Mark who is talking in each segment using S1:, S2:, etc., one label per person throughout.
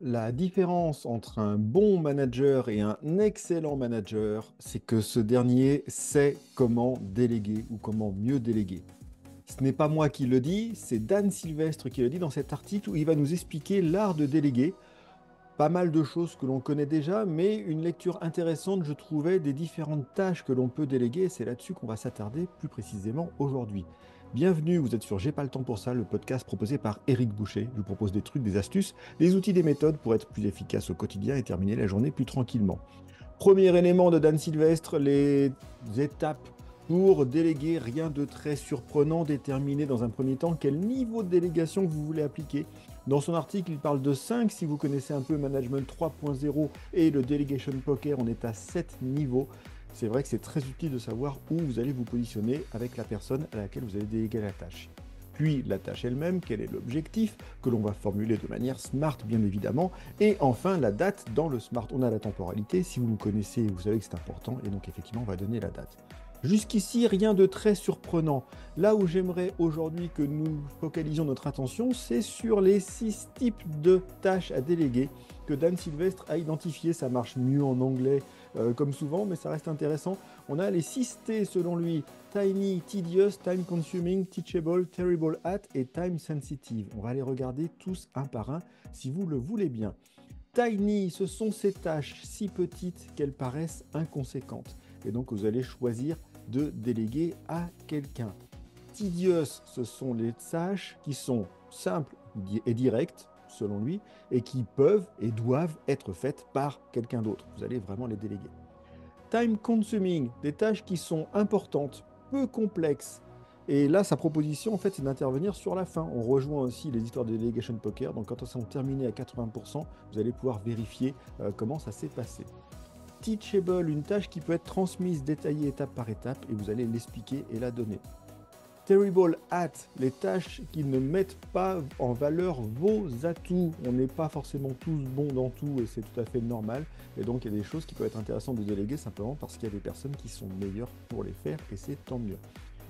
S1: La différence entre un bon manager et un excellent manager, c'est que ce dernier sait comment déléguer ou comment mieux déléguer. Ce n'est pas moi qui le dis, c'est Dan Sylvestre qui le dit dans cet article où il va nous expliquer l'art de déléguer. Pas mal de choses que l'on connaît déjà, mais une lecture intéressante, je trouvais, des différentes tâches que l'on peut déléguer. Et c'est là-dessus qu'on va s'attarder plus précisément aujourd'hui. Bienvenue, vous êtes sur J'ai pas le temps pour ça, le podcast proposé par Éric Boucher. Je vous propose des trucs, des astuces, des outils, des méthodes pour être plus efficace au quotidien et terminer la journée plus tranquillement. Premier élément de Dan Sylvestre, les étapes pour déléguer. Rien de très surprenant. Déterminer dans un premier temps quel niveau de délégation vous voulez appliquer. Dans son article, il parle de 5. Si vous connaissez un peu Management 3.0 et le Delegation Poker, on est à 7 niveaux. C'est vrai que c'est très utile de savoir où vous allez vous positionner avec la personne à laquelle vous allez déléguer la tâche. Puis la tâche elle-même, quel est l'objectif que l'on va formuler de manière smart bien évidemment, et enfin la date dans le smart. On a la temporalité, si vous nous connaissez, vous savez que c'est important, et donc effectivement on va donner la date. Jusqu'ici, rien de très surprenant. Là où j'aimerais aujourd'hui que nous focalisions notre attention, c'est sur les 6 types de tâches à déléguer que Dan Sylvestre a identifié. Ça marche mieux en anglais comme souvent, mais ça reste intéressant. On a les 6 T selon lui: Tiny, Tedious, Time Consuming, Teachable, Terrible at et Time Sensitive. On va les regarder tous un par un si vous le voulez bien. Tiny, ce sont ces tâches si petites qu'elles paraissent inconséquentes. Et donc vous allez choisir de déléguer à quelqu'un. Tedious, ce sont les tâches qui sont simples et directes, selon lui, et qui peuvent et doivent être faites par quelqu'un d'autre. Vous allez vraiment les déléguer. Time consuming, des tâches qui sont importantes, peu complexes. Et là, sa proposition, en fait, c'est d'intervenir sur la fin. On rejoint aussi les histoires de Delegation Poker. Donc, quand elles sont terminées à 80%, vous allez pouvoir vérifier comment ça s'est passé. Teachable, une tâche qui peut être transmise, détaillée étape par étape, et vous allez l'expliquer et la donner. Terrible at, les tâches qui ne mettent pas en valeur vos atouts. On n'est pas forcément tous bons dans tout et c'est tout à fait normal. Et donc il y a des choses qui peuvent être intéressantes de déléguer simplement parce qu'il y a des personnes qui sont meilleures pour les faire et c'est tant mieux.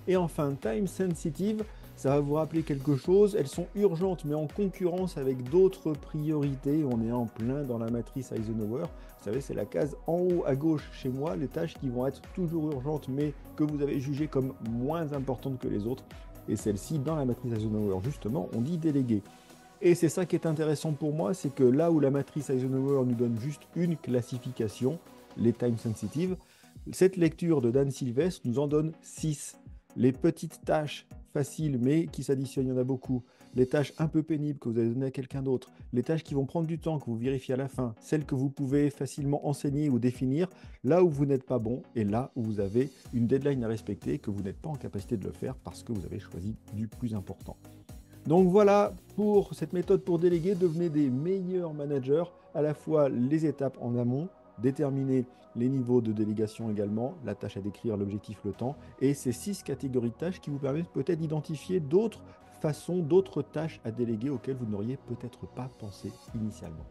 S1: Et enfin, time sensitive, ça va vous rappeler quelque chose. Elles sont urgentes, mais en concurrence avec d'autres priorités. On est en plein dans la matrice Eisenhower. Vous savez, c'est la case en haut à gauche chez moi, les tâches qui vont être toujours urgentes, mais que vous avez jugées comme moins importantes que les autres. Et celle-ci, dans la matrice Eisenhower, justement, on dit déléguer. Et c'est ça qui est intéressant pour moi, c'est que là où la matrice Eisenhower nous donne juste une classification, les time sensitive, cette lecture de Dan Sylvestre nous en donne 6. Les petites tâches faciles mais qui s'additionnent, il y en a beaucoup. Les tâches un peu pénibles que vous allez donner à quelqu'un d'autre. Les tâches qui vont prendre du temps, que vous vérifiez à la fin. Celles que vous pouvez facilement enseigner ou définir là où vous n'êtes pas bon et là où vous avez une deadline à respecter et que vous n'êtes pas en capacité de le faire parce que vous avez choisi du plus important. Donc voilà pour cette méthode pour déléguer. Devenez des meilleurs managers, à la fois les étapes en amont, déterminer les niveaux de délégation également, la tâche à décrire, l'objectif, le temps, et ces 6 catégories de tâches qui vous permettent peut-être d'identifier d'autres façons, d'autres tâches à déléguer auxquelles vous n'auriez peut-être pas pensé initialement.